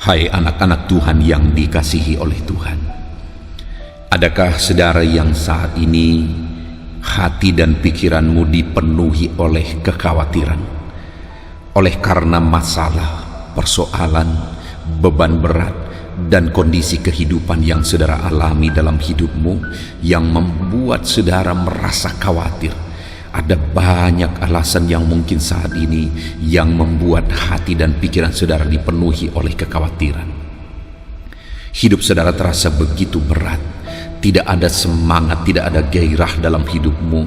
Hai anak-anak Tuhan yang dikasihi oleh Tuhan, adakah saudara yang saat ini hati dan pikiranmu dipenuhi oleh kekhawatiran, oleh karena masalah, persoalan, beban berat, dan kondisi kehidupan yang saudara alami dalam hidupmu yang membuat saudara merasa khawatir? Ada banyak alasan yang mungkin saat ini yang membuat hati dan pikiran saudara dipenuhi oleh kekhawatiran. Hidup saudara terasa begitu berat, tidak ada semangat, tidak ada gairah dalam hidupmu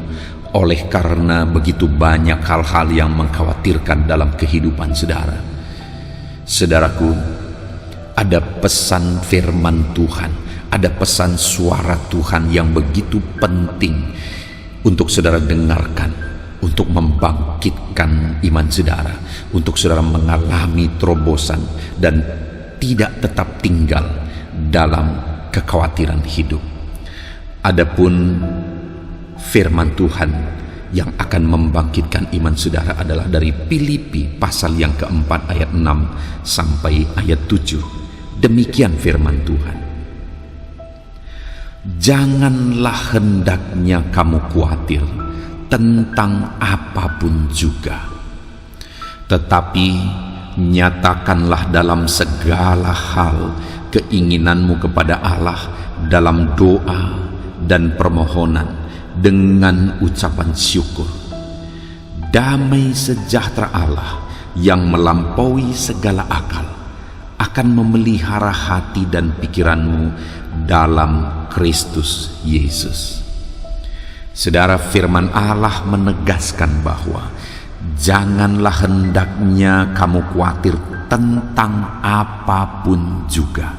oleh karena begitu banyak hal-hal yang mengkhawatirkan dalam kehidupan saudara. Saudaraku, ada pesan firman Tuhan, ada pesan suara Tuhan yang begitu penting untuk saudara dengarkan, untuk membangkitkan iman saudara, untuk saudara mengalami terobosan dan tidak tetap tinggal dalam kekhawatiran hidup. Adapun firman Tuhan yang akan membangkitkan iman saudara adalah dari Filipi pasal yang keempat ayat 6 sampai ayat 7. Demikian firman Tuhan. Janganlah hendaknya kamu khawatir tentang apapun juga, tetapi nyatakanlah dalam segala hal keinginanmu kepada Allah dalam doa dan permohonan dengan ucapan syukur. Damai sejahtera Allah yang melampaui segala akal akan memelihara hati dan pikiranmu dalam Kristus Yesus. Saudara, firman Allah menegaskan bahwa janganlah hendaknya kamu khawatir tentang apapun juga.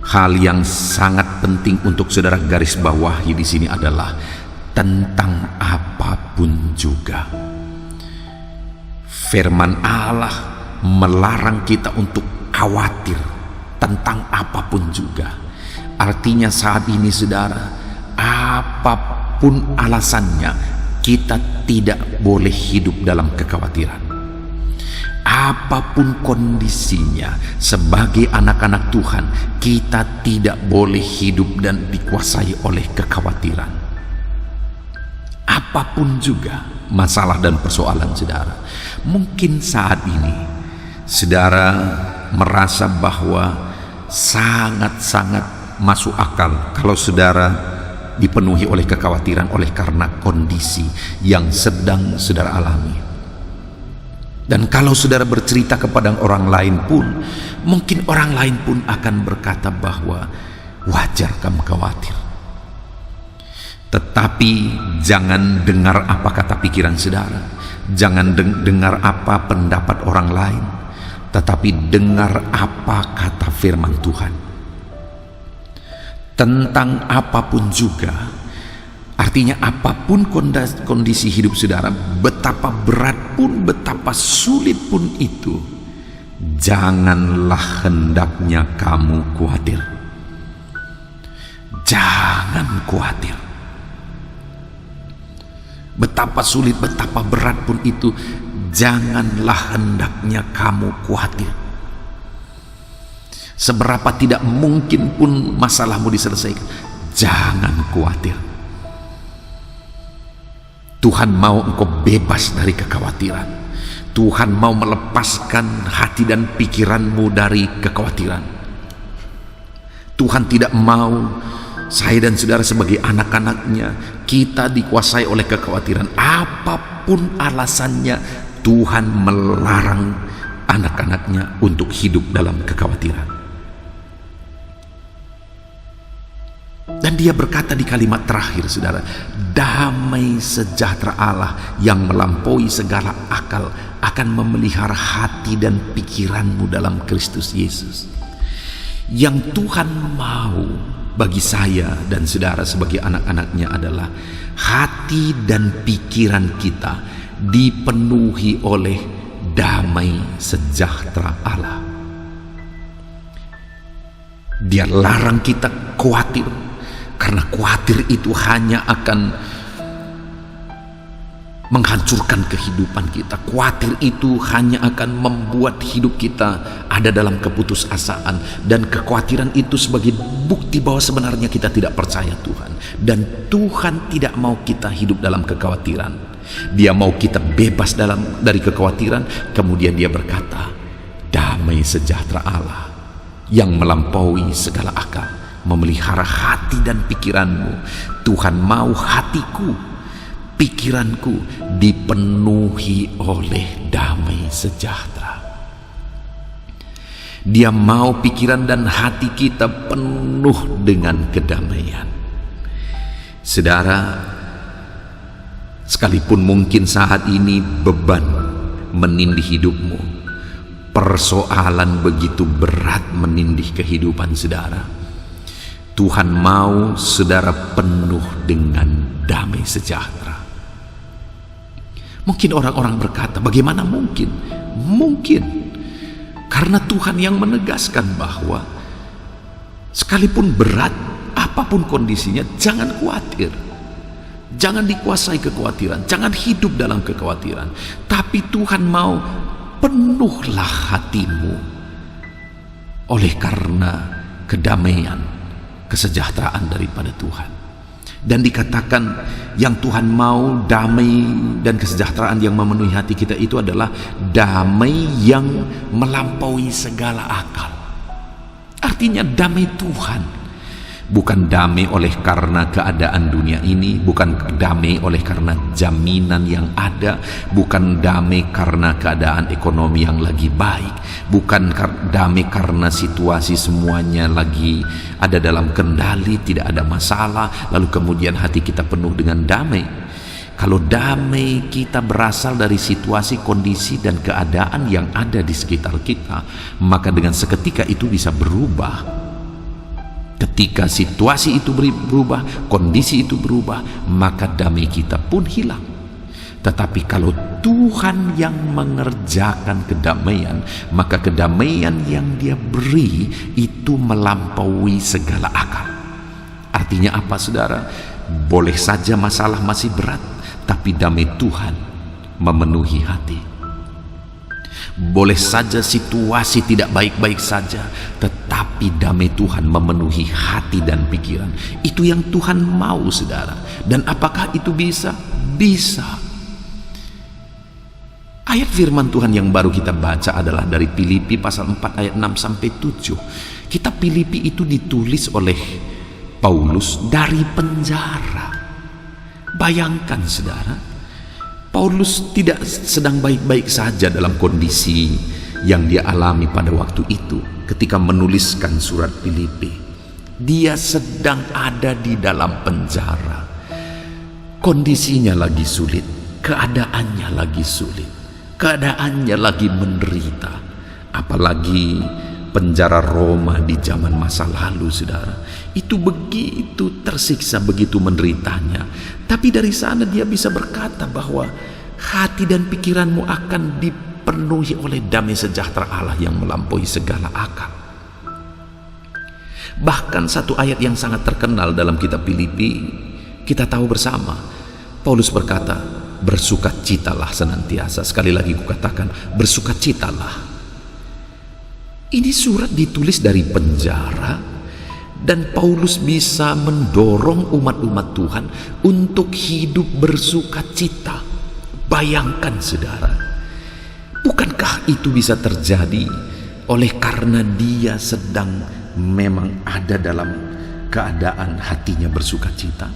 Hal yang sangat penting untuk saudara garis bawahi di sini adalah tentang apapun juga. Firman Allah melarang kita untuk khawatir tentang apapun juga. Artinya saat ini saudara, apapun alasannya, kita tidak boleh hidup dalam kekhawatiran. Apapun kondisinya, sebagai anak-anak Tuhan, kita tidak boleh hidup dan dikuasai oleh kekhawatiran. Apapun juga masalah dan persoalan saudara. Mungkin saat ini saudara merasa bahwa sangat-sangat masuk akal kalau saudara dipenuhi oleh kekhawatiran oleh karena kondisi yang sedang saudara alami. Dan kalau saudara bercerita kepada orang lain pun, mungkin orang lain pun akan berkata bahwa wajar kamu khawatir. Tetapi jangan dengar apa kata pikiran saudara, jangan dengar apa pendapat orang lain, tetapi dengar apa kata firman Tuhan. Tentang apapun juga, artinya apapun kondisi hidup saudara, betapa berat pun, betapa sulit pun itu, janganlah hendaknya kamu khawatir. Jangan khawatir. Betapa sulit, betapa berat pun itu, janganlah hendaknya kamu khawatir. Seberapa tidak mungkin pun masalahmu diselesaikan, jangan khawatir. Tuhan mau engkau bebas dari kekhawatiran. Tuhan mau melepaskan hati dan pikiranmu dari kekhawatiran. Tuhan tidak mau saya dan saudara sebagai anak-anaknya kita dikuasai oleh kekhawatiran. Apapun alasannya, Tuhan melarang anak-anaknya untuk hidup dalam kekhawatiran. Dan dia berkata di kalimat terakhir saudara, damai sejahtera Allah yang melampaui segala akal akan memelihara hati dan pikiranmu dalam Kristus Yesus. Yang Tuhan mau bagi saya dan saudara sebagai anak-anaknya adalah hati dan pikiran kita dipenuhi oleh damai sejahtera Allah. Dia larang kita khawatir, karena khawatir itu hanya akan menghancurkan kehidupan kita. Khawatir itu hanya akan membuat hidup kita ada dalam keputusasaan, dan kekhawatiran itu sebagai bukti bahwa sebenarnya kita tidak percaya Tuhan, dan Tuhan tidak mau kita hidup dalam kekhawatiran. Dia mau kita bebas dari kekhawatiran. Kemudian dia berkata, damai sejahtera Allah yang melampaui segala akal memelihara hati dan pikiranmu. Tuhan mau hatiku, pikiranku dipenuhi oleh damai sejahtera. Dia mau pikiran dan hati kita penuh dengan kedamaian. Saudara, sekalipun mungkin saat ini beban menindih hidupmu, persoalan begitu berat menindih kehidupan saudara, Tuhan mau saudara penuh dengan damai sejahtera. Mungkin orang-orang berkata, bagaimana mungkin? Mungkin. Karena Tuhan yang menegaskan bahwa sekalipun berat, apapun kondisinya, jangan khawatir. Jangan dikuasai kekhawatiran, jangan hidup dalam kekhawatiran. Tapi Tuhan mau penuhlah hatimu oleh karena kedamaian, kesejahteraan daripada Tuhan. Dan dikatakan yang Tuhan mau, damai dan kesejahteraan yang memenuhi hati kita itu adalah damai yang melampaui segala akal. Artinya damai Tuhan, bukan damai oleh karena keadaan dunia ini, bukan damai oleh karena jaminan yang ada, bukan damai karena keadaan ekonomi yang lagi baik, bukan damai karena situasi semuanya lagi ada dalam kendali, tidak ada masalah, lalu kemudian hati kita penuh dengan damai. Kalau damai kita berasal dari situasi, kondisi, dan keadaan yang ada di sekitar kita, maka dengan seketika itu bisa berubah. Ketika situasi itu berubah, kondisi itu berubah, maka damai kita pun hilang. Tetapi kalau Tuhan yang mengerjakan kedamaian, maka kedamaian yang Dia beri itu melampaui segala akal. Artinya apa, saudara? Boleh saja masalah masih berat, tapi damai Tuhan memenuhi hati. Boleh saja situasi tidak baik-baik saja, tetapi damai Tuhan memenuhi hati dan pikiran. Itu yang Tuhan mau, saudara. Dan apakah itu bisa? Bisa. Ayat firman Tuhan yang baru kita baca adalah dari Filipi pasal 4 ayat 6 sampai 7. Kitab Filipi itu ditulis oleh Paulus dari penjara. Bayangkan, saudara, Paulus tidak sedang baik-baik saja dalam kondisi yang dia alami pada waktu itu ketika menuliskan surat Filipi. Dia sedang ada di dalam penjara. Kondisinya lagi sulit, keadaannya lagi sulit, keadaannya lagi menderita. Apalagi penjara Roma di zaman masa lalu, saudara, itu begitu tersiksa, begitu menderitanya. Tapi dari sana dia bisa berkata bahwa hati dan pikiranmu akan dipenuhi oleh damai sejahtera Allah yang melampaui segala akal. Bahkan satu ayat yang sangat terkenal dalam kitab Filipi kita tahu bersama. Paulus berkata, bersukacitalah senantiasa. Sekali lagi kukatakan, bersukacitalah. Ini surat ditulis dari penjara, dan Paulus bisa mendorong umat-umat Tuhan untuk hidup bersukacita. Bayangkan, saudara, bukankah itu bisa terjadi oleh karena dia sedang memang ada dalam keadaan hatinya bersukacita?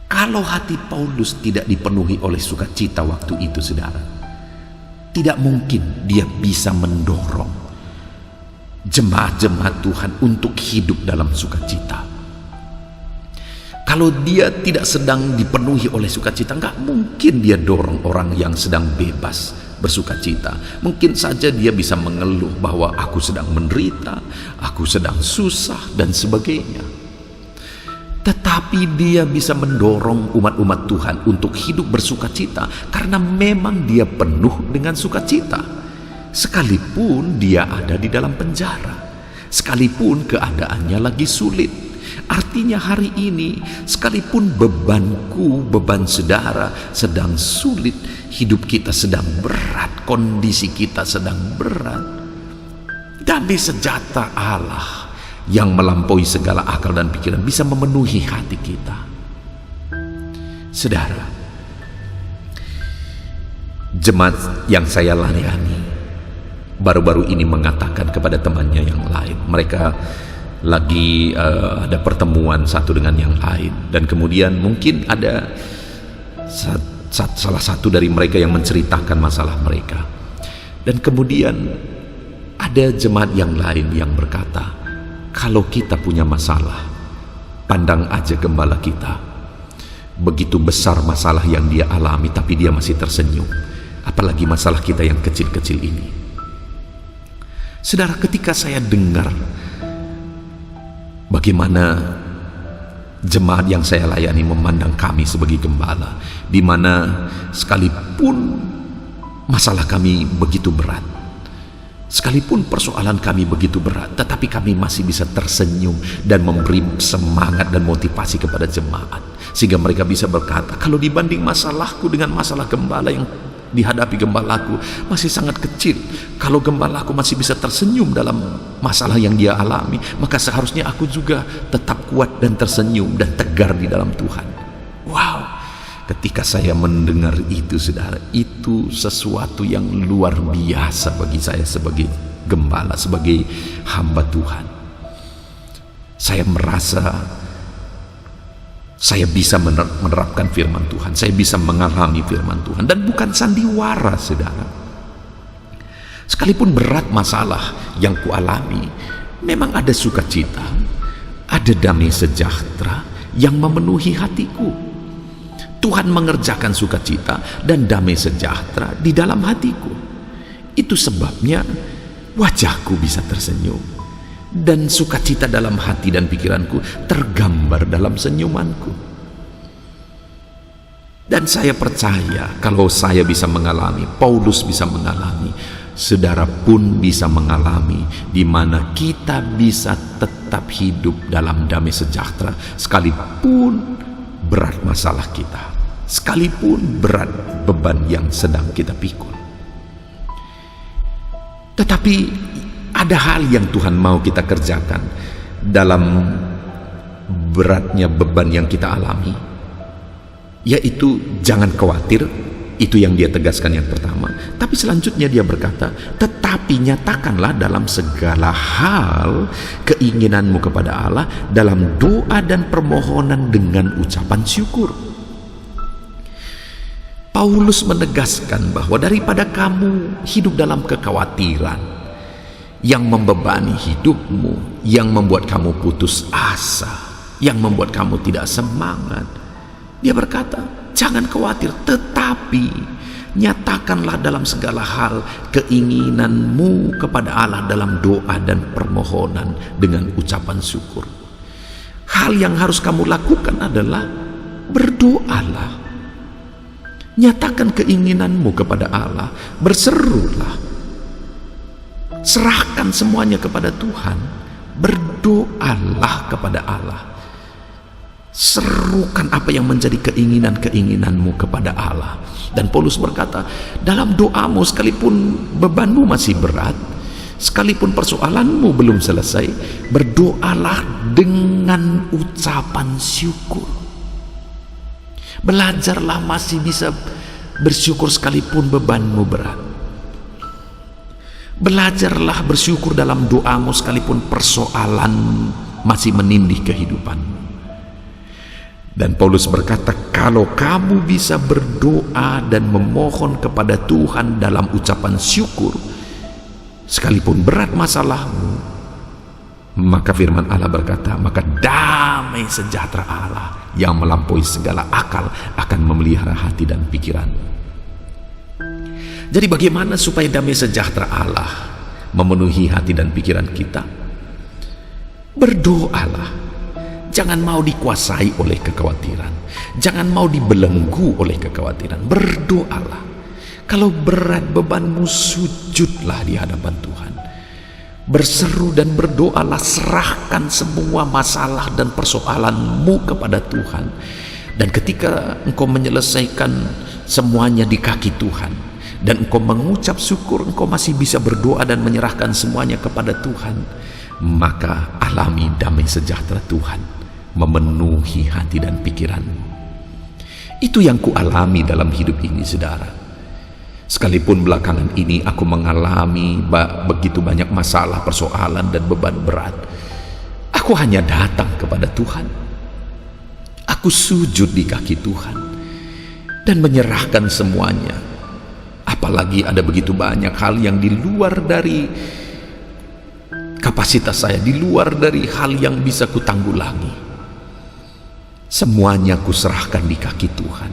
Kalau hati Paulus tidak dipenuhi oleh sukacita waktu itu, saudara, tidak mungkin dia bisa mendorong jemaat-jemaat Tuhan untuk hidup dalam sukacita. Kalau dia tidak sedang dipenuhi oleh sukacita, nggak mungkin dia dorong orang yang sedang bebas bersukacita. Mungkin saja dia bisa mengeluh bahwa aku sedang menderita, aku sedang susah, dan sebagainya. Tetapi dia bisa mendorong umat-umat Tuhan untuk hidup bersukacita karena memang dia penuh dengan sukacita. Sekalipun dia ada di dalam penjara, sekalipun keadaannya lagi sulit, Artinya hari ini, sekalipun bebanku, beban saudara sedang sulit, hidup kita sedang berat, kondisi kita sedang berat, damai sejahtera Allah yang melampaui segala akal dan pikiran bisa memenuhi hati kita. Saudara, jemaat yang saya layani baru-baru ini mengatakan kepada temannya yang lain, mereka lagi ada pertemuan satu dengan yang lain, dan kemudian mungkin ada salah satu dari mereka yang menceritakan masalah mereka, dan kemudian ada jemaat yang lain yang berkata, kalau kita punya masalah, pandang aja gembala kita, begitu besar masalah yang dia alami tapi dia masih tersenyum, apalagi masalah kita yang kecil-kecil ini. Saudara, ketika saya dengar bagaimana jemaat yang saya layani memandang kami sebagai gembala, di mana sekalipun masalah kami begitu berat, sekalipun persoalan kami begitu berat, tetapi kami masih bisa tersenyum dan memberi semangat dan motivasi kepada jemaat, sehingga mereka bisa berkata, kalau dibanding masalahku dengan masalah gembala yang dihadapi gembalaku masih sangat kecil, kalau gembalaku masih bisa tersenyum dalam masalah yang dia alami, maka seharusnya aku juga tetap kuat dan tersenyum dan tegar di dalam Tuhan. Wow, ketika saya mendengar itu, saudara, itu sesuatu yang luar biasa bagi saya sebagai gembala, sebagai hamba Tuhan. Saya merasa saya bisa menerapkan firman Tuhan, saya bisa mengalami firman Tuhan, dan bukan sandiwara, saudara. Sekalipun berat masalah yang kualami, memang ada sukacita, ada damai sejahtera yang memenuhi hatiku. Tuhan mengerjakan sukacita dan damai sejahtera di dalam hatiku. Itu sebabnya wajahku bisa tersenyum, dan sukacita dalam hati dan pikiranku tergambar dalam senyumanku. Dan saya percaya kalau saya bisa mengalami, Paulus bisa mengalami, saudara pun bisa mengalami, di mana kita bisa tetap hidup dalam damai sejahtera sekalipun berat masalah kita, sekalipun berat beban yang sedang kita pikul. Tetapi ada hal yang Tuhan mau kita kerjakan dalam beratnya beban yang kita alami, yaitu jangan khawatir. Itu yang dia tegaskan yang pertama. Tapi selanjutnya dia berkata, tetapi nyatakanlah dalam segala hal keinginanmu kepada Allah dalam doa dan permohonan dengan ucapan syukur. Paulus menegaskan bahwa daripada kamu hidup dalam kekhawatiran yang membebani hidupmu, yang membuat kamu putus asa, yang membuat kamu tidak semangat, dia berkata, jangan khawatir, tetapi nyatakanlah dalam segala hal keinginanmu kepada Allah dalam doa dan permohonan dengan ucapan syukur. Hal yang harus kamu lakukan adalah berdoalah, nyatakan keinginanmu kepada Allah, berserulah, serahkan semuanya kepada Tuhan, berdoalah kepada Allah, serukan apa yang menjadi keinginanmu kepada Allah. Dan Paulus berkata, dalam doamu sekalipun bebanmu masih berat, sekalipun persoalanmu belum selesai, berdoalah dengan ucapan syukur. Belajarlah masih bisa bersyukur sekalipun bebanmu berat. Belajarlah bersyukur dalam doamu sekalipun persoalan masih menindih kehidupanmu. Dan Paulus berkata, kalau kamu bisa berdoa dan memohon kepada Tuhan dalam ucapan syukur sekalipun berat masalahmu, maka firman Allah berkata, maka damai sejahtera Allah yang melampaui segala akal akan memelihara hati dan pikiranmu. Jadi bagaimana supaya damai sejahtera Allah memenuhi hati dan pikiran kita? Berdoalah. Jangan mau dikuasai oleh kekhawatiran. Jangan mau dibelenggu oleh kekhawatiran. Berdoalah. Kalau berat bebanmu, sujudlah di hadapan Tuhan. Berseru dan berdoalah, serahkan semua masalah dan persoalanmu kepada Tuhan. Dan ketika engkau menyelesaikan semuanya di kaki Tuhan, dan engkau mengucap syukur, engkau masih bisa berdoa dan menyerahkan semuanya kepada Tuhan, maka alami damai sejahtera Tuhan memenuhi hati dan pikiranmu. Itu yang kualami dalam hidup ini, saudara. Sekalipun belakangan ini aku mengalami begitu banyak masalah, persoalan, dan beban berat, aku hanya datang kepada Tuhan. Aku sujud di kaki Tuhan dan menyerahkan semuanya. Apalagi ada begitu banyak hal yang di luar dari kapasitas saya, di luar dari hal yang bisa kutanggulangi. Semuanya kuserahkan di kaki Tuhan.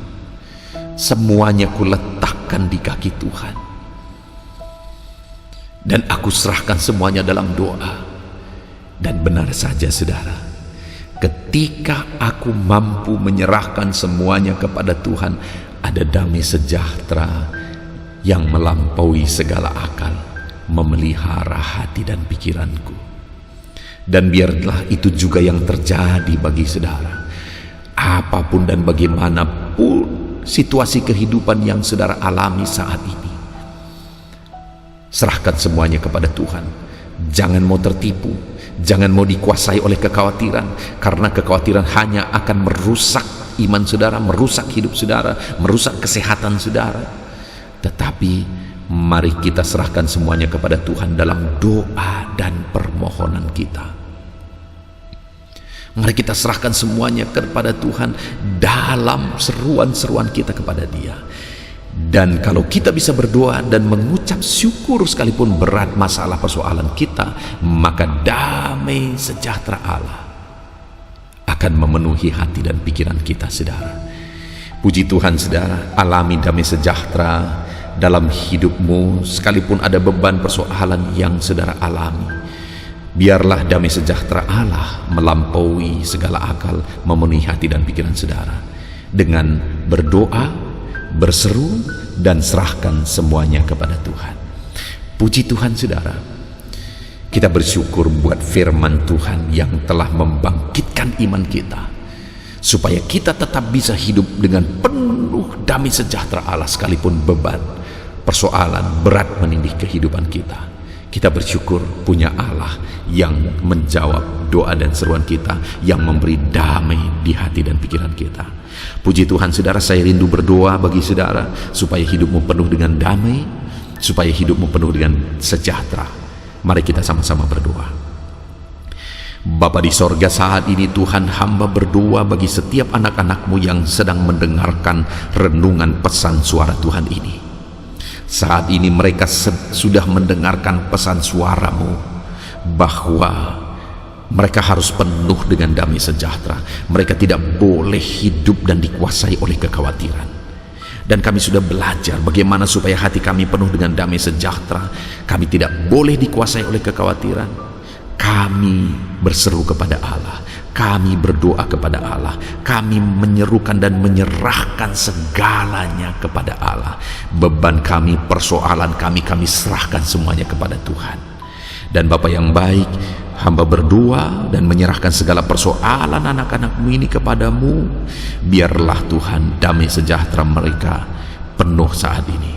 Semuanya kuletakkan di kaki Tuhan. Dan aku serahkan semuanya dalam doa. Dan benar saja, saudara, ketika aku mampu menyerahkan semuanya kepada Tuhan, ada damai sejahtera yang melampaui segala akal, memelihara hati dan pikiranku. Dan biarlah itu juga yang terjadi bagi saudara. Apapun dan bagaimanapun situasi kehidupan yang saudara alami saat ini, serahkan semuanya kepada Tuhan. Jangan mau tertipu, jangan mau dikuasai oleh kekhawatiran, karena kekhawatiran hanya akan merusak iman saudara, merusak hidup saudara, merusak kesehatan saudara. Tetapi mari kita serahkan semuanya kepada Tuhan dalam doa dan permohonan kita. Mari kita serahkan semuanya kepada Tuhan dalam seruan-seruan kita kepada Dia. Dan kalau kita bisa berdoa dan mengucap syukur sekalipun berat masalah persoalan kita, maka damai sejahtera Allah akan memenuhi hati dan pikiran kita, saudara. Puji Tuhan, saudara, alami damai sejahtera dalam hidupmu sekalipun ada beban persoalan yang saudara alami. Biarlah damai sejahtera Allah melampaui segala akal, memenuhi hati dan pikiran saudara dengan berdoa, berseru, dan serahkan semuanya kepada Tuhan. Puji Tuhan, saudara, kita bersyukur buat firman Tuhan yang telah membangkitkan iman kita, supaya kita tetap bisa hidup dengan penuh damai sejahtera Allah sekalipun beban, persoalan berat menindih kehidupan kita. Kita bersyukur punya Allah yang menjawab doa dan seruan kita, yang memberi damai di hati dan pikiran kita. Puji Tuhan, saudara, saya rindu berdoa bagi saudara supaya hidupmu penuh dengan damai, supaya hidupmu penuh dengan sejahtera. Mari kita sama-sama berdoa. Bapa di sorga, saat ini Tuhan, hamba berdoa bagi setiap anak-anakmu yang sedang mendengarkan renungan pesan suara Tuhan ini. Saat ini mereka sudah mendengarkan pesan suaramu, bahwa mereka harus penuh dengan damai sejahtera. Mereka tidak boleh hidup dan dikuasai oleh kekhawatiran. Dan kami sudah belajar bagaimana supaya hati kami penuh dengan damai sejahtera. Kami tidak boleh dikuasai oleh kekhawatiran. Kami berseru kepada Allah, kami berdoa kepada Allah, kami menyerukan dan menyerahkan segalanya kepada Allah. Beban kami, persoalan kami serahkan semuanya kepada Tuhan. Dan Bapa yang baik, hamba berdoa dan menyerahkan segala persoalan anak-anakmu ini kepadamu. Biarlah Tuhan damai sejahtera mereka penuh saat ini.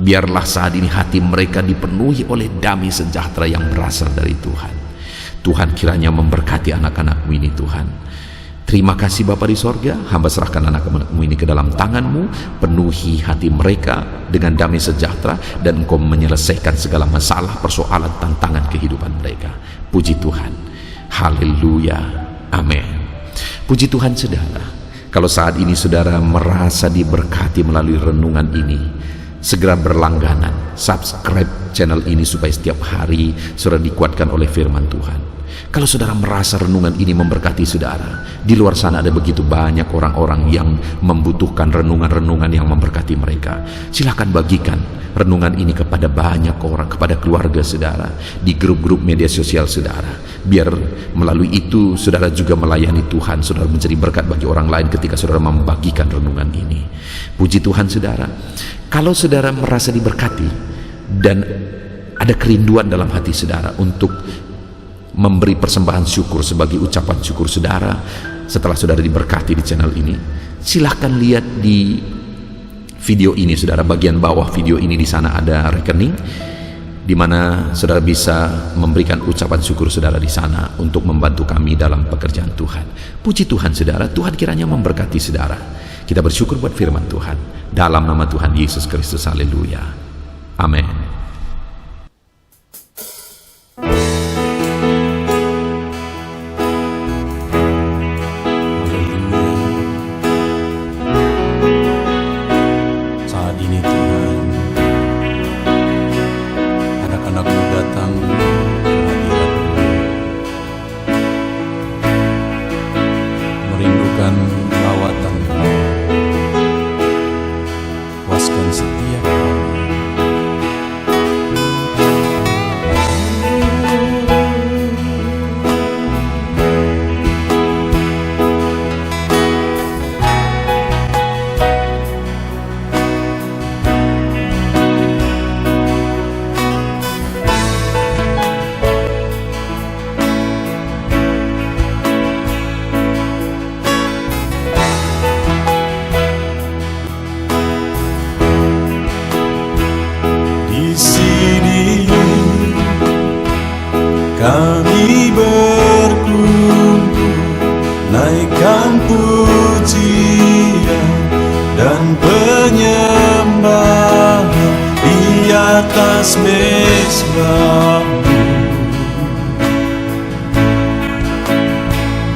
Biarlah saat ini hati mereka dipenuhi oleh damai sejahtera yang berasal dari Tuhan. Tuhan kiranya memberkati anak-anakmu ini, Tuhan. Terima kasih Bapa di sorga, hamba serahkan anak-anakmu ini ke dalam tanganmu. Penuhi hati mereka dengan damai sejahtera, dan Engkau menyelesaikan segala masalah, persoalan, tantangan kehidupan mereka. Puji Tuhan. Haleluya. Amin. Puji Tuhan, saudara. Kalau saat ini saudara merasa diberkati melalui renungan ini, segera berlangganan, subscribe channel ini supaya setiap hari saudara dikuatkan oleh firman Tuhan. Kalau saudara merasa renungan ini memberkati saudara, di luar sana ada begitu banyak orang-orang yang membutuhkan renungan-renungan yang memberkati mereka. Silakan bagikan renungan ini kepada banyak orang, kepada keluarga saudara, di grup-grup media sosial saudara. Biar melalui itu saudara juga melayani Tuhan, saudara menjadi berkat bagi orang lain ketika saudara membagikan renungan ini. Puji Tuhan, saudara. Kalau saudara merasa diberkati dan Ada kerinduan dalam hati saudara untuk memberi persembahan syukur sebagai ucapan syukur saudara setelah saudara diberkati di channel ini. Silahkan lihat di video ini saudara, bagian bawah video ini, di sana ada rekening di mana saudara bisa memberikan ucapan syukur saudara di sana untuk membantu kami dalam pekerjaan Tuhan. Puji Tuhan saudara, Tuhan kiranya memberkati saudara. Kita bersyukur buat firman Tuhan. Dalam nama Tuhan Yesus Kristus, haleluya. Amin. Merindukan lawatan-Mu, puaskan setiap kami. Kami berkumpul, naikkan pujian dan penyembahan di atas mezbah-Mu,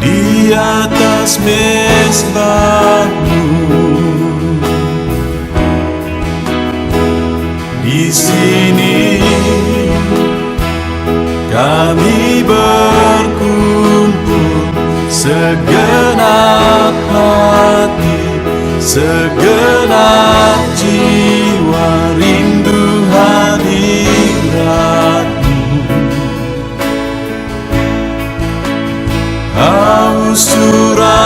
di atas mezbah-Mu. Di sini kami berkumpul, segenap hati, segenap jiwa, rindu hadirat-Mu, haus urapan-Mu.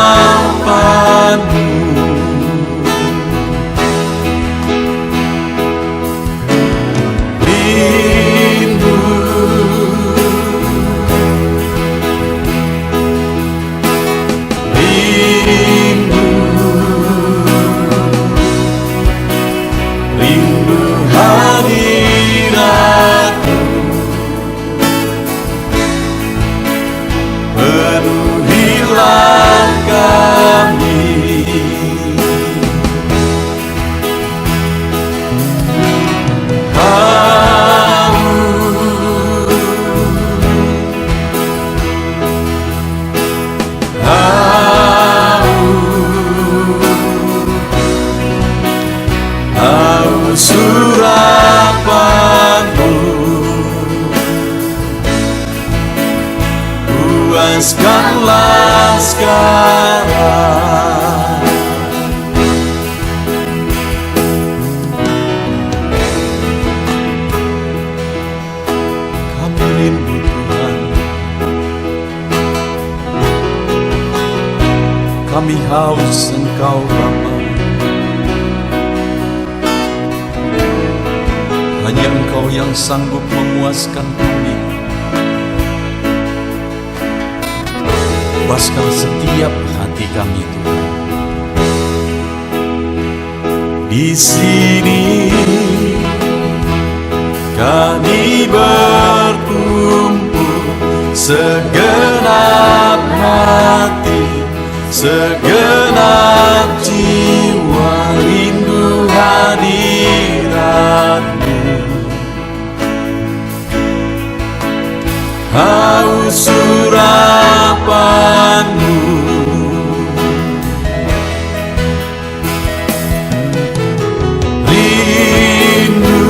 Surapan-Mu, puaskanlah sekarang. Kami rindu Tuhan, kami haus Engkau Bapa. Hanya Engkau yang sanggup memuaskan kami. Puaskan setiap hati kami Tuhan. Di sini kami berkumpul, segenap hati, segenap jiwa, rindu hadirat-Mu, haus urapan-Mu. Rindu,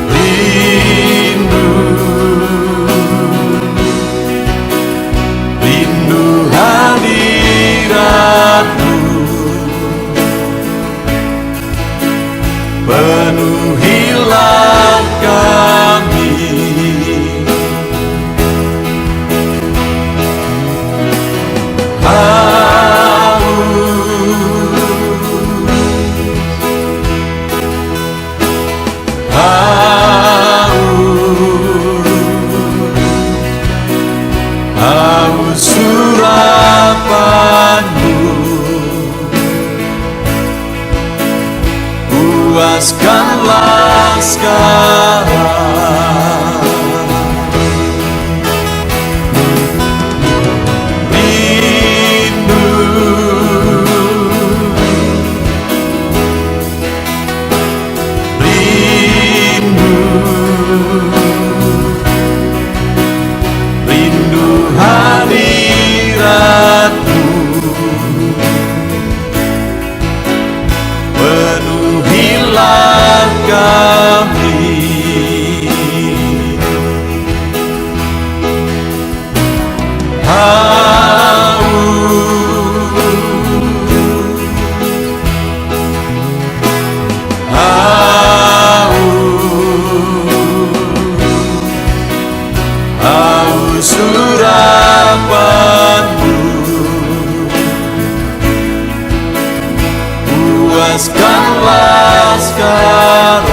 rindu, rindu hadirat-Mu, penuhilah kami. Haus puaskanlah sekarang. Rindu, rindu, rindu hadiratmu. Penuhilah kami. Haus urapanmu, puaskanlah sekarang.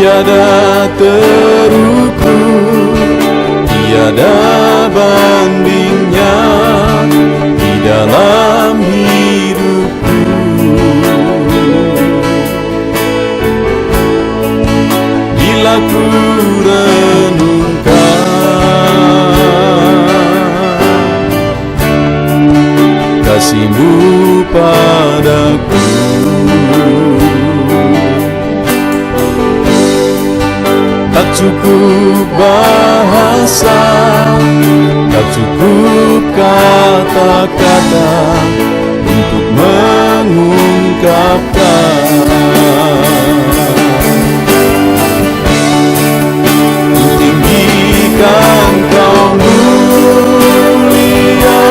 Tiada terukur, tiada bandingnya di dalam hidupku. Bila ku renungkan kasih-Mu padaku, tak cukup bahasa, tak cukup kata-kata untuk mengungkapkan. Tinggikan Kau mulia,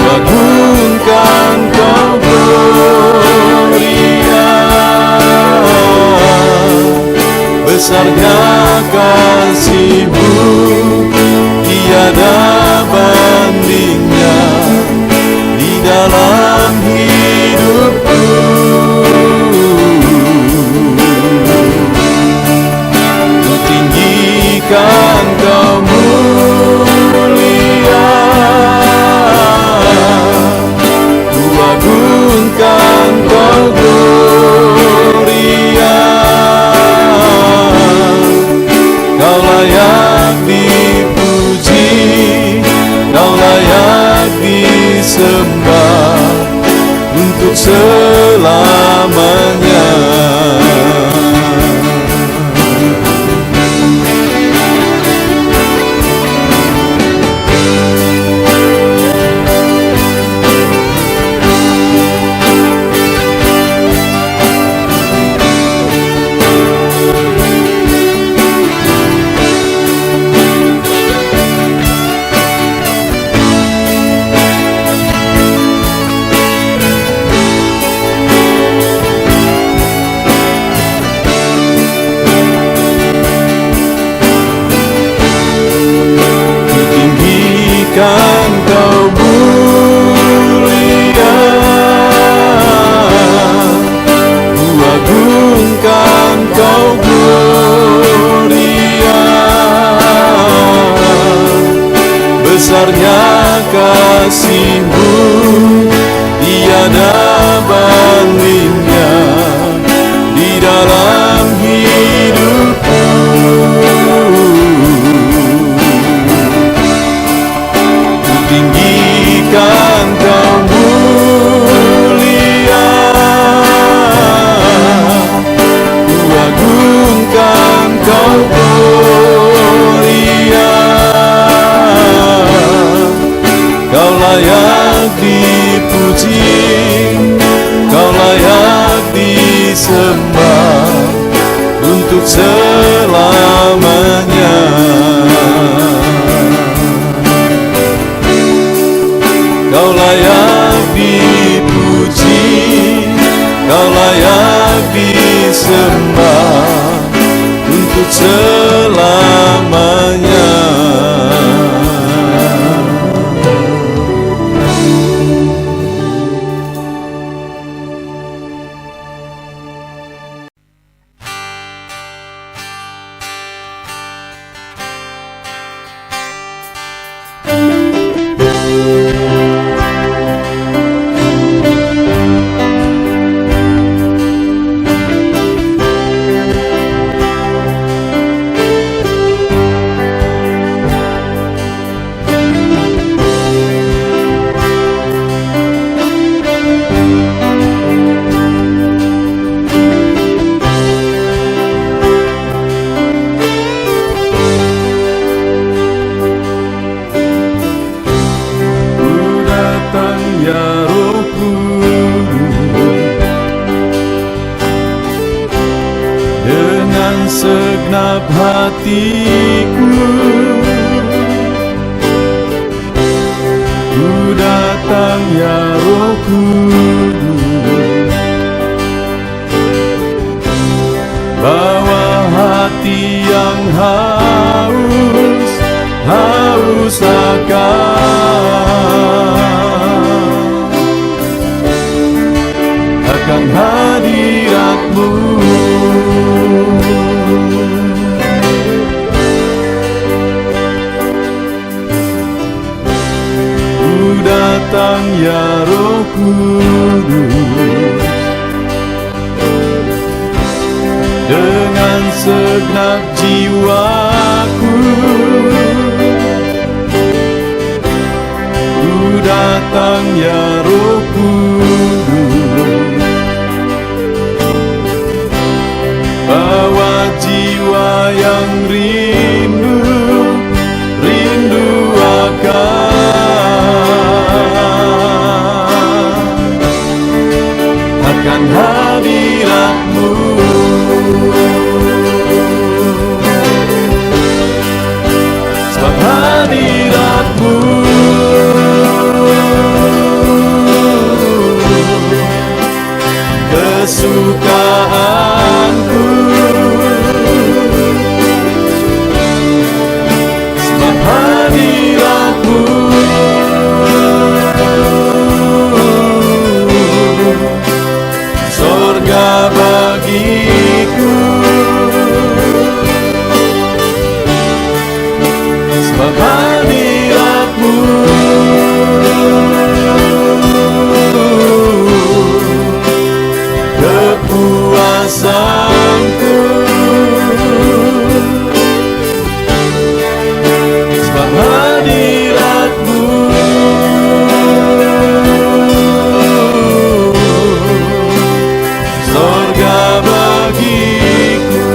agungkan Kau gloria. Besarnya kasih-Mu, tiada bandingnya di dalam hidupku. Ku tinggikan Kau mulia, ku agungkan Kau gloria. Kau layak dipuji, Kau layak disembah untuk selamanya. kasih-Mu tiada bandingnya di dalam hidupku. Ku tinggikan Kau mulia, ku agungkan Kau mulia. Kau layak dipuji, Kau layak disembah untuk selamanya. Kau layak dipuji, Kau layak disembah untuk selamanya. Segenap hatiku ku datang ya Roh Kudus, bawa hati yang haus akan hadirat-Mu. Datang ya Roh Kudus, dengan segenap jiwaku ku datang ya Roh Kudus, bawa jiwa yang rindu akan hadirat-Mu. Sebab hadirat-Mu kesukaanku. Sebab hadirat-Mu sorga bagiku. Sebab hadirat-Mu kepuasanku. Sebab hadirat-Mu sorga bagiku.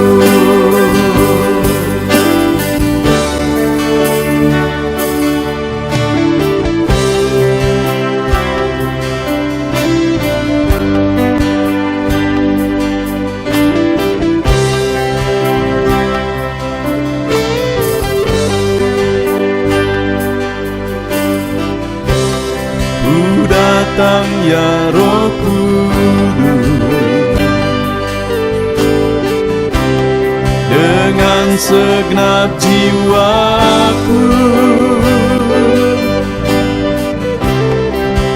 Ku datang ya Roh Kudus, dengan segenap jiwaku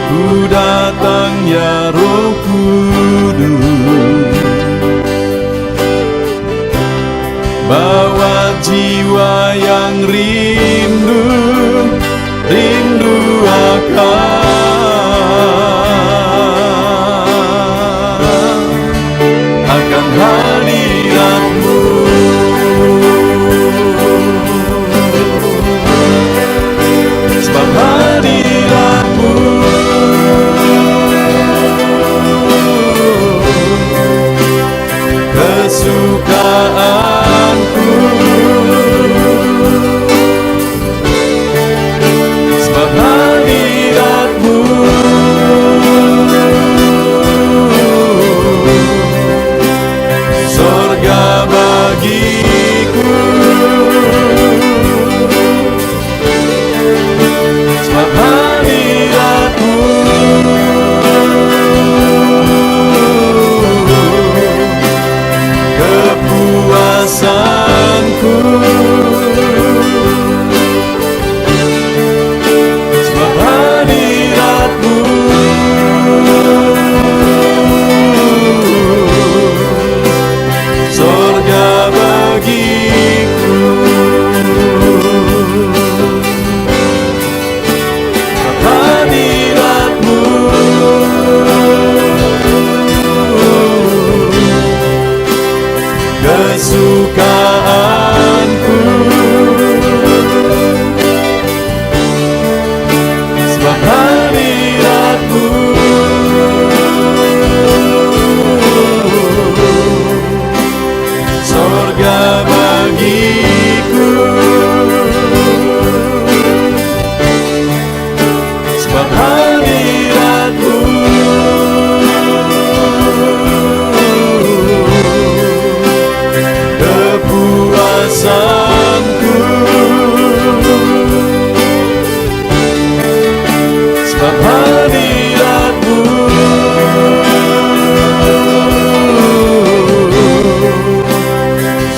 ku datang ya Roh Kudus, bawa jiwa yang rindu Tuhan, akan hadirat-Mu. Sebab hadirat-Mu kesukaanku. Sebab hadirat-Mu sorga bagiku. Sebab hadirat-Mu kepuasanku. Sebab hadirat-Mu sorga bagiku. Sebab hadirat-Mu kesukaanku. Sebab hadirat-Mu sorga bagiku. Sebab hadirat-Mu kepuasanku. Sebab hadirat-Mu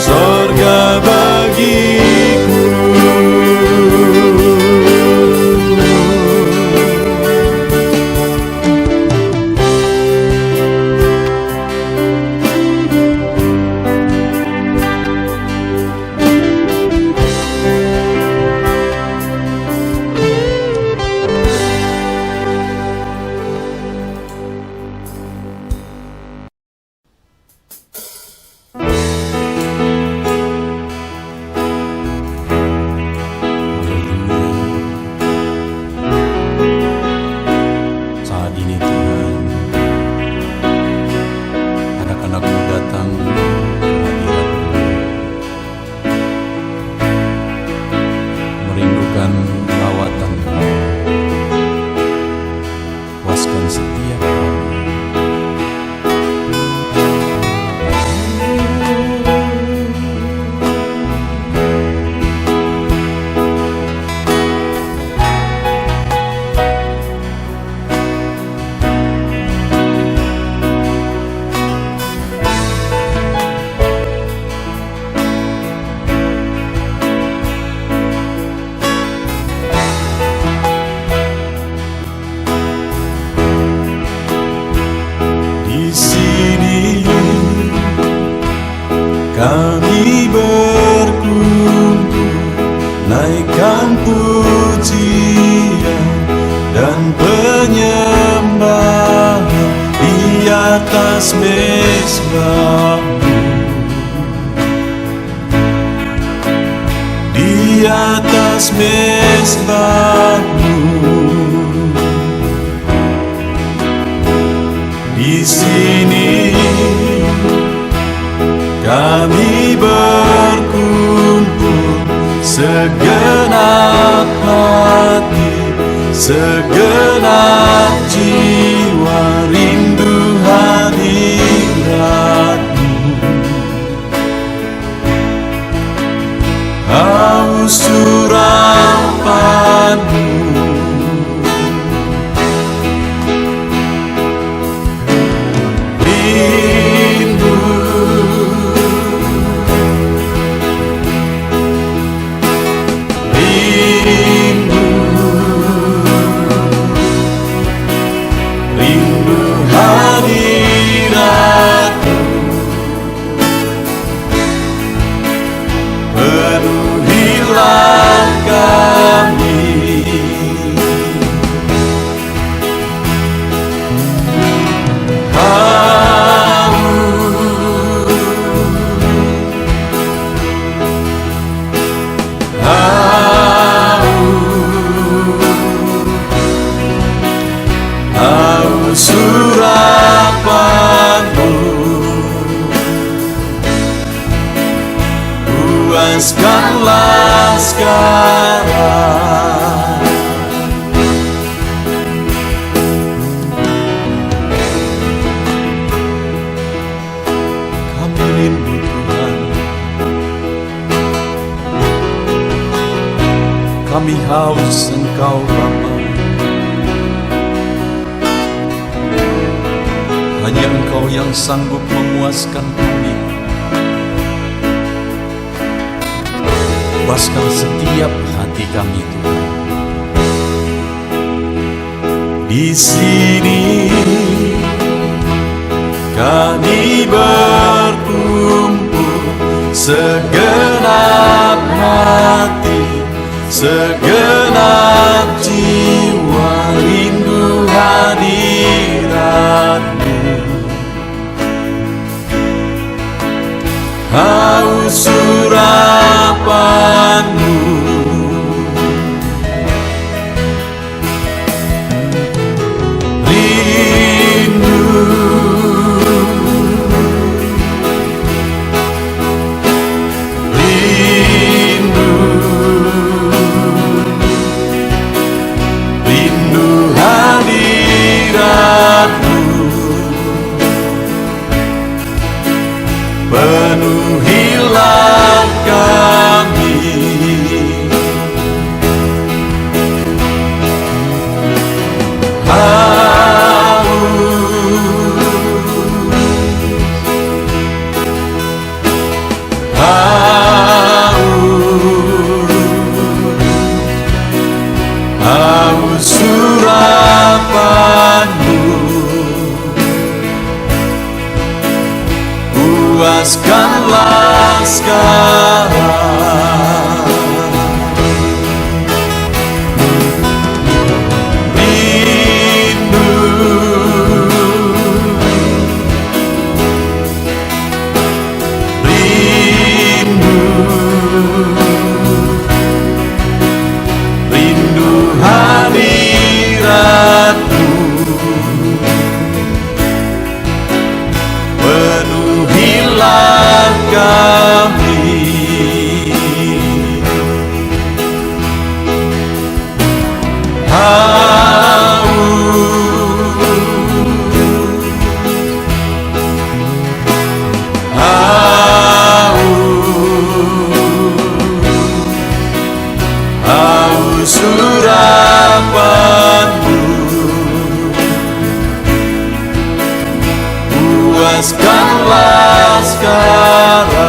sorga bagiku. Saat ini Tuhan, anak-anak-Mu datang ke hadirat-Mu, merindukan lawatan-Mu. Puaskan setiap kami. Kami berkumpul, naikkan pujian dan penyembahan di atas mezbah-Mu, di atas mezbah-Mu. Di sini kami berkumpul, segenap hati, segenap jiwa, rindu hadirat-Mu. Haus urapan-Mu, penuhilah puaskanlah sekarang. Kami rindu Tuhan, kami haus Engkau Bapa. Hanya Engkau yang sanggup memuaskan kami. Puaskan setiap hati kami Tuhan. Di sini kami berkumpul, segenap hati, segenap jiwa, rindu hadirat-Mu. Haus urapan-Mu, rindu, rindu, rindu hadirat-Mu. Penuhilah kami, haus urapan-Mu. Puaskanlah sekarang. Rindu, rindu, rindu hadirat-Mu. Penuhilah kami, haus urapan-Mu. Puaskanlah sekarang.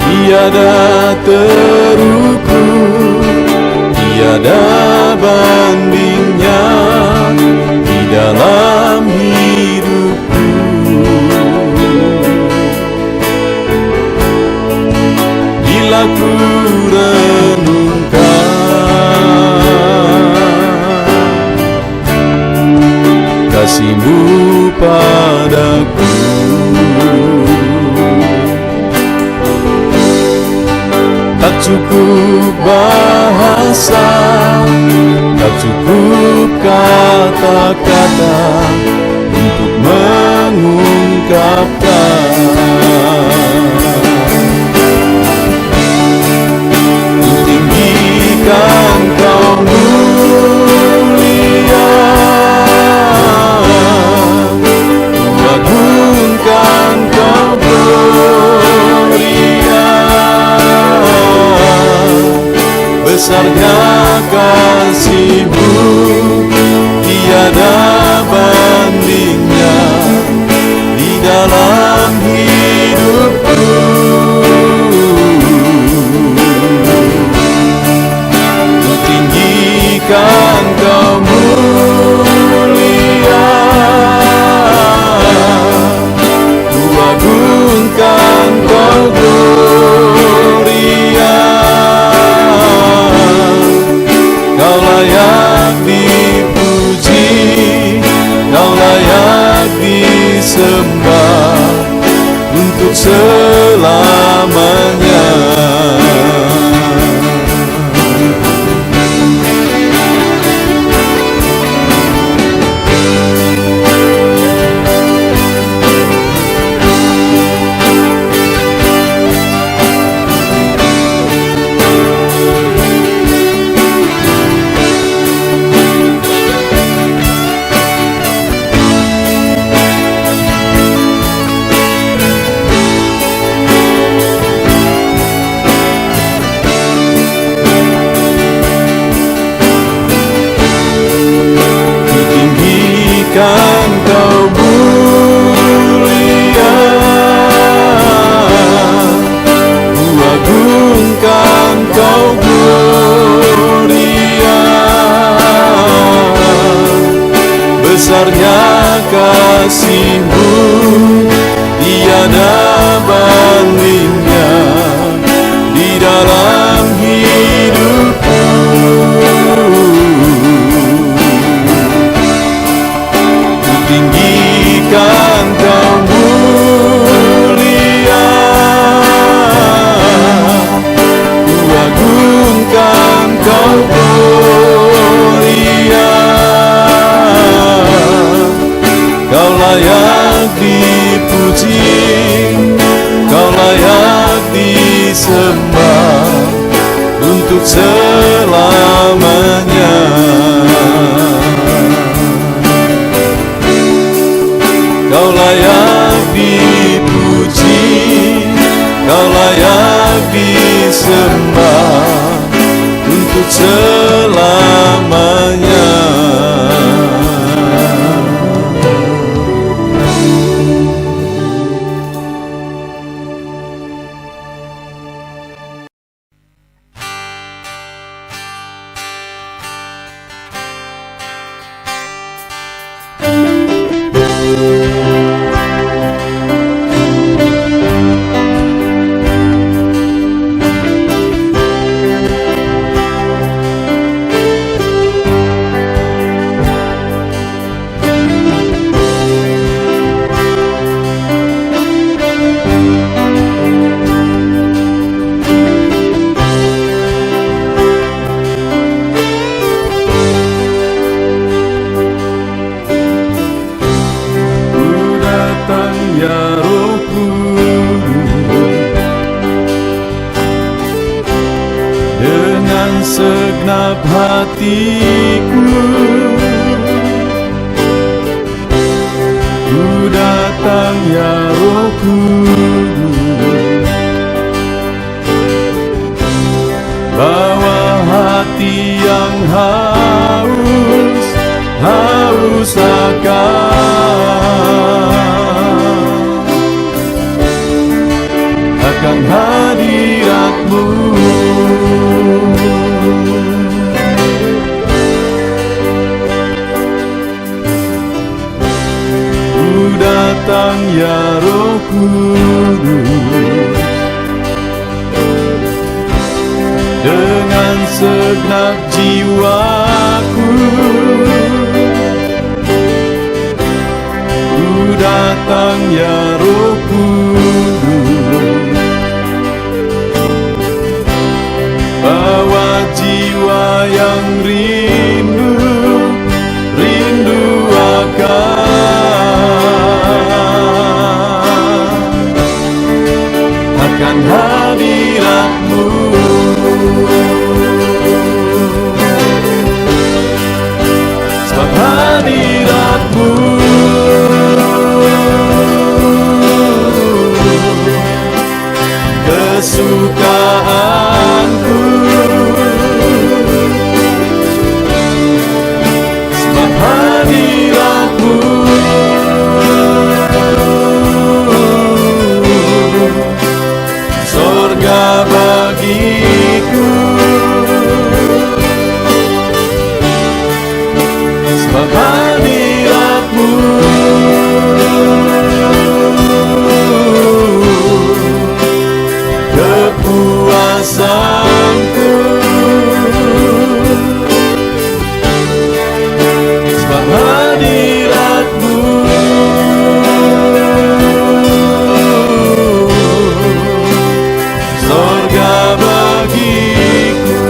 Tiada terukur, tiada bandingnya di dalam hidupku. Bila ku renungkan kasih-Mu padaku, tak cukup bahasa, tak cukup kata-kata untuk mengungkapkan. Tinggikan Kau mulia, agungkan Kau gloria. Besarnya kasih-Mu, tiada bandingnya di dalam hidupku. Ku tinggikan Kau mulia, ku agungkan Kau gloria. Kau layak dipuji, Kau layak disembah untuk selamanya. Kan Kau mulia, ku agungkan Kau gloria. Besarnya kasih-Mu, tiada bandingnya di dalam hidupku. Tinggikan Kau mulia, ku agungkan Kau gloria. Kau layak dipuji, Kau layak disembah untuk selamanya. Kau layak dipuji, Kau layak disembah untuk selamanya. Segenap hatiku ku datang ya Roh Kudus, bawa hati yang haus akan hadirat-Mu. Datang ya Roh Kudus, dengan segenap jiwaku ku datang ya Roh Kudus, bawa jiwa yang rindu sebab hadirat-Mu kesukaanku, sebab hadirat-Mu sorga bagiku, sebab hadirat-Mu kepuasanku, sebab hadirat-Mu sorga bagiku.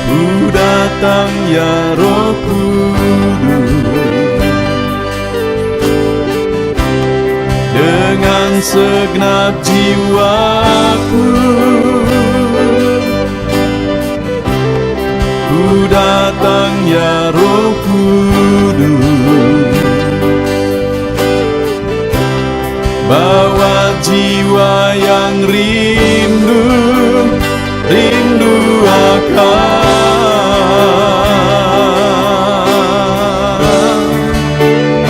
Ku datang ya Roh Kudus dengan segenap jiwaku. Ku datang ya Roh Kudus, bawa jiwa yang rindu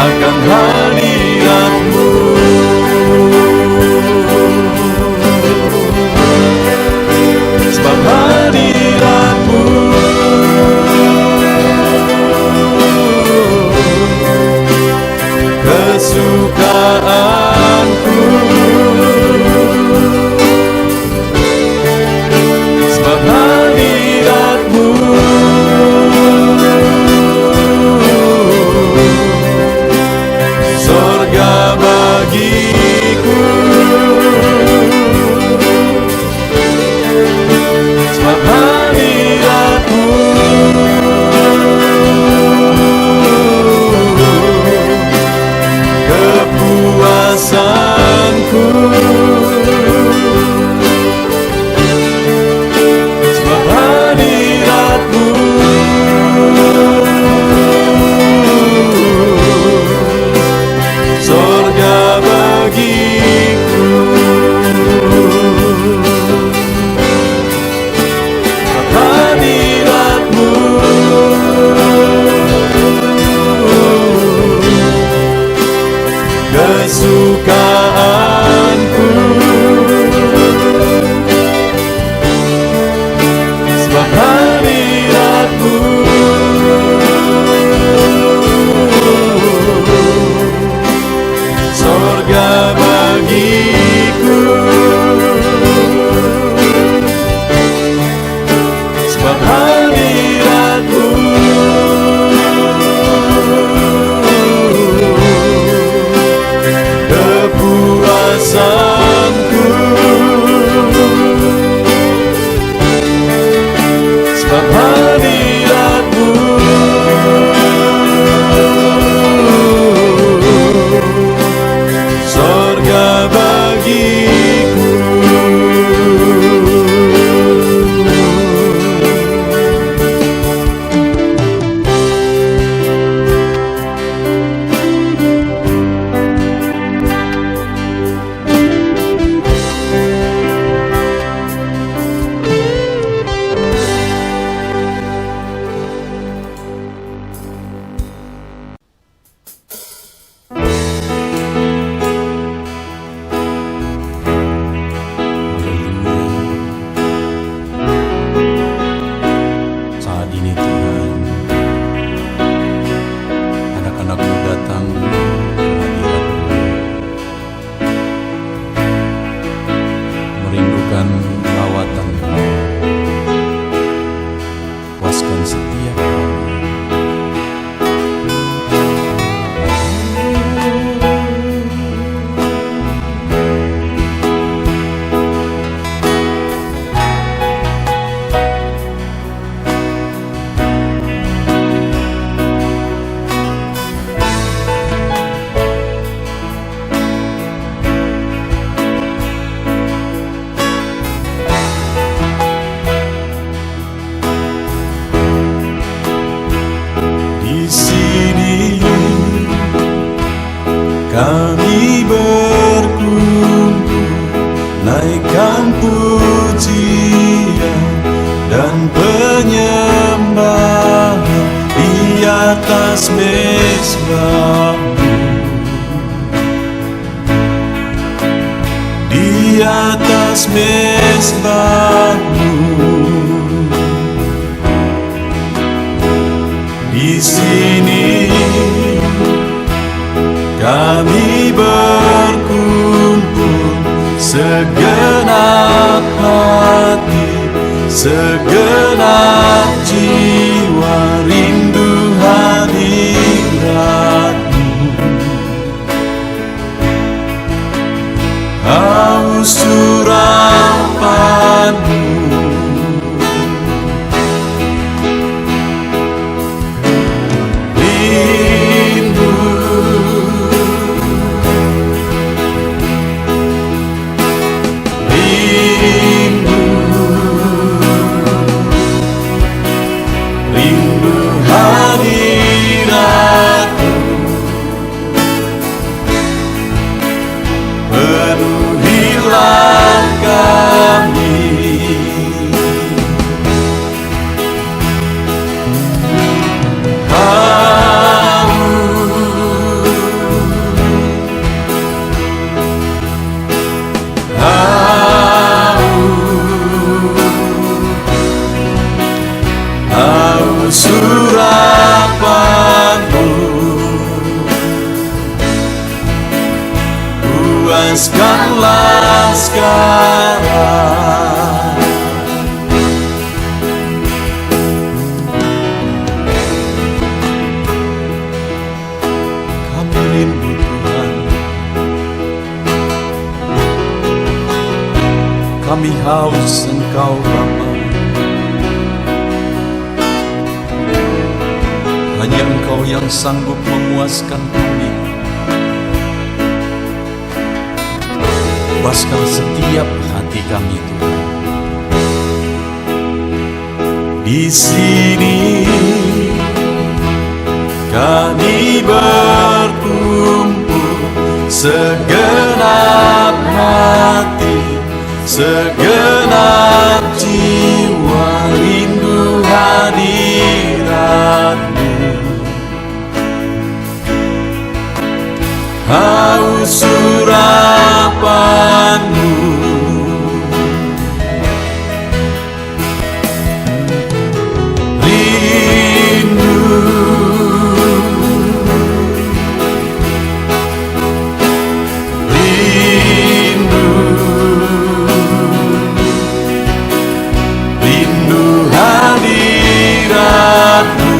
akan hadirat-Mu. Sebab hadirat-Mu kesukaanku, sebab hadirat-Mu sorga bagiku, sebab hadirat-Mu kepuasanku, sebab hadirat-Mu sorga bagiku, sebab hadirat-Mu kesukaanku, sebab hadirat-Mu sorga bagiku, sebab hadirat-Mu kepuasanku, sebab hadirat-Mu sorga bagiku. Saat ini Tuhan, anak-anak-Mu datang ke hadirat-Mu, merindukan lawatan-Mu. Puaskan setiap kami. naikkan pujian dan penyembahan di atas mezbah-Mu, di atas mezbah-Mu. Di sini kami berkumpul, segenap hati, segenap jiwa, rindu hadirat-Mu, haus urapan-Mu. Urapan-Mu, puaskanlah sekarang. Kami rindu Tuhan, kami haus Engkau Bapa. Hanya Engkau yang sanggup memuaskan kami. Puaskan setiap hati kami, Tuhan. Di sini kami berkumpul, segenap hati, segenap jiwa, rindu hadirat-Mu, haus urapan-Mu. Rindu, rindu, rindu hadirat-Mu,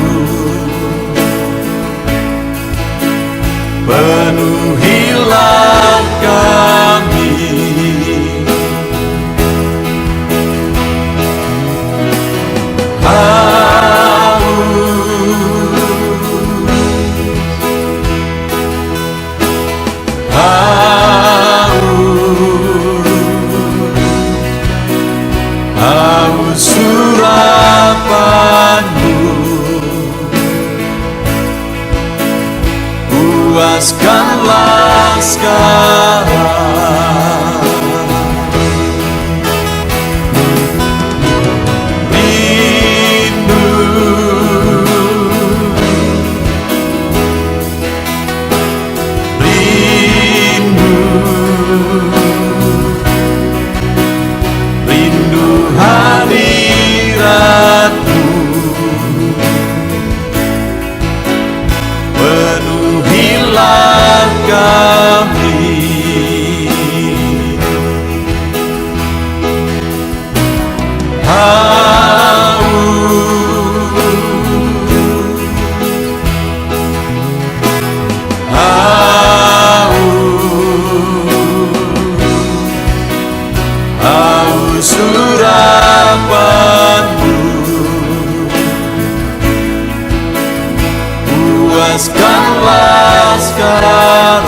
penuhilah kami. Haus urapan-Mu, puaskanlah sekarang. Rindu, rindu, rindu hadirat-Mu, penuhilah kami. Haus urapan-Mu, puaskanlah sekarang.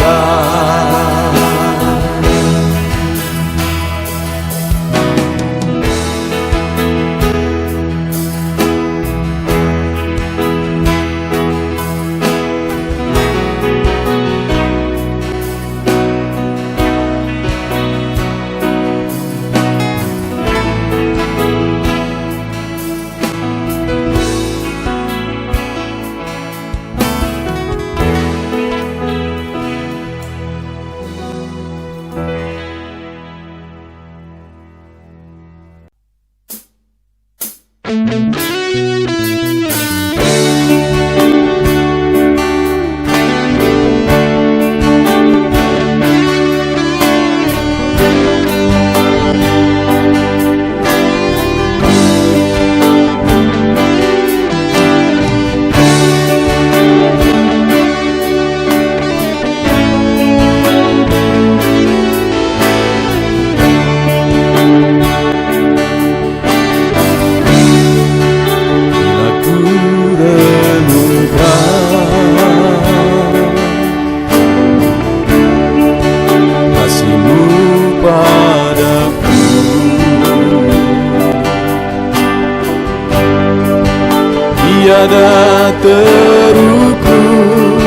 Tiada terukur,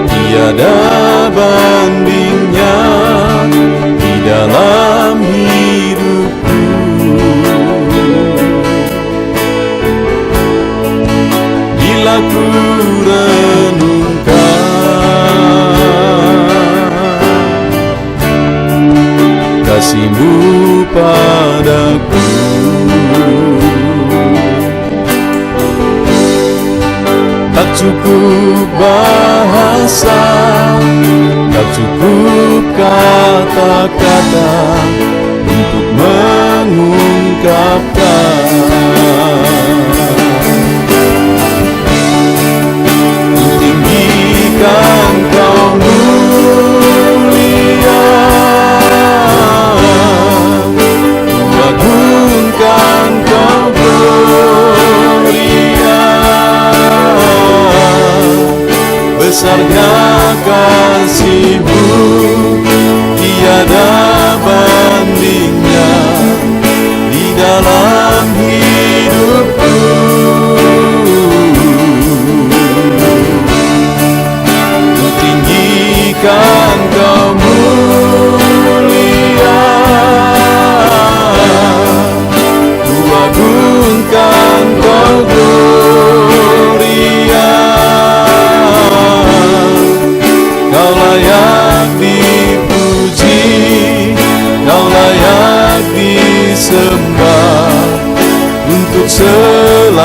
tiada bandingnya di dalam hidupku. Bila ku renungkan kasih-Mu padaku, tak cukup bahasa, tak cukup kata-kata untuk mengungkapkan. Tinggikan Kau mulia, agungkan Kau gloria. Besarnya kasih-Mu, tiada bandingnya di dalam hidupku. Ku tinggikan Kau mulia, ku agungkan Kau gloria. Kau layak dipuji, Kau layak disembah untuk selamanya.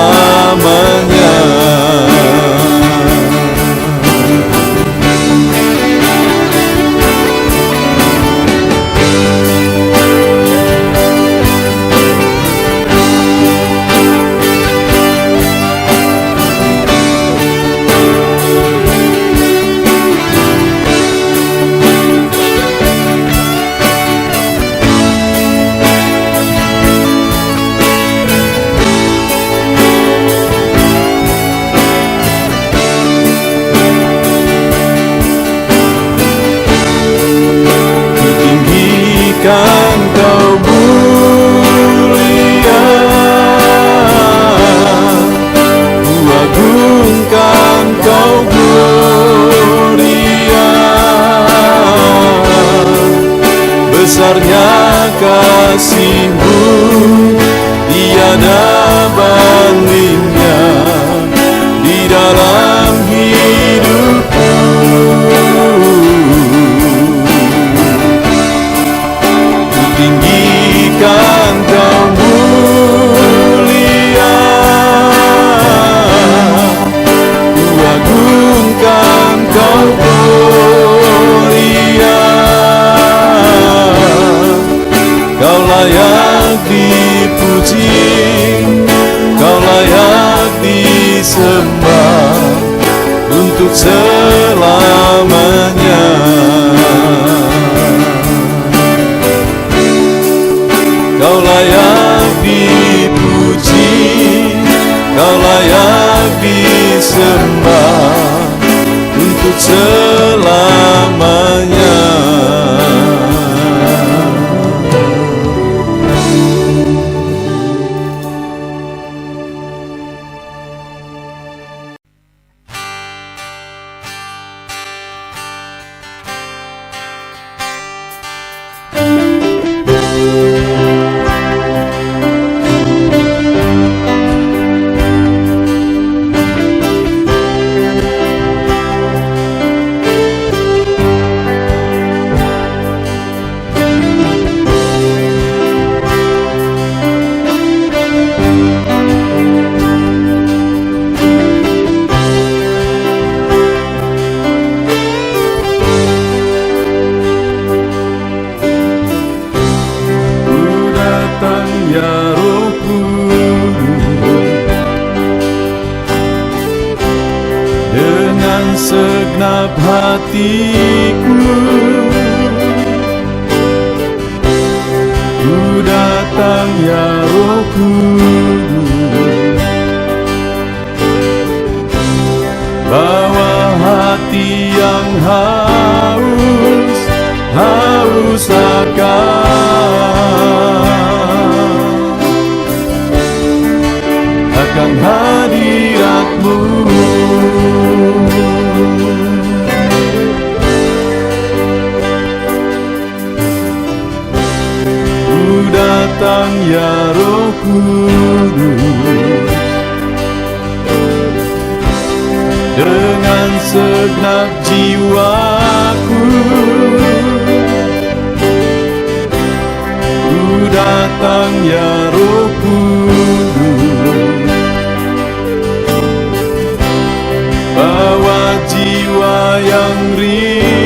Kan Kau mulia, ku agungkan Kau gloria. Besarnya kasih-Mu, tiada bandingnya di dalam hidupku. Tinggikan Kau mulia, ku agungkan Kau gloria. Kau layak dipuji, Kau layak disembah untuk selamanya. Kau layak dipuji, Kau layak disembah untuk selamanya. segenap hatiku. Ku datang ya Roh Kudus, bawa hati yang haus akan hadirat-Mu. Ku datang ya Roh Kudus, dengan segenap jiwaku. Ku datang ya Roh Kudus, bawa jiwa yang rindu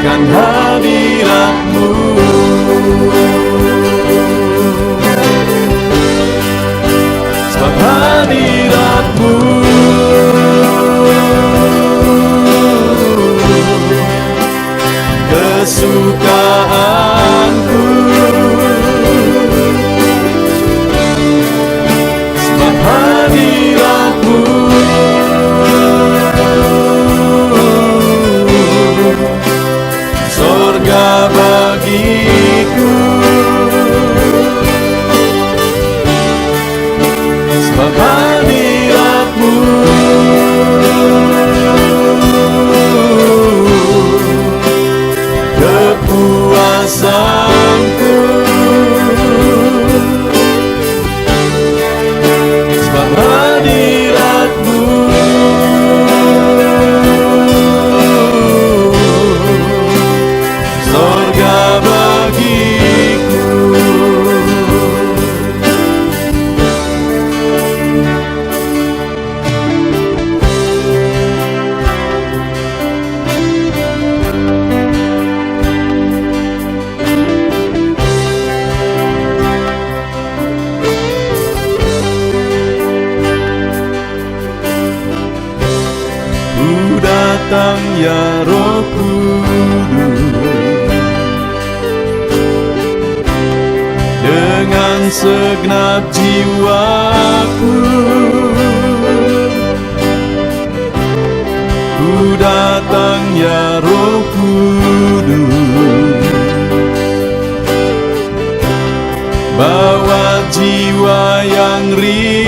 akan hadirat-Mu. Sebab hadirat-Mu kesukaanku. Sebab hadirat-Mu sorga bagiku. Sebab hadirat-Mu kepuasanku. Sebab hadirat-Mu sorga bagiku. Ku datang ya Roh Kudus, dengan segenap jiwaku. Ku datang ya Roh Kudus, bawa jiwa yang rindu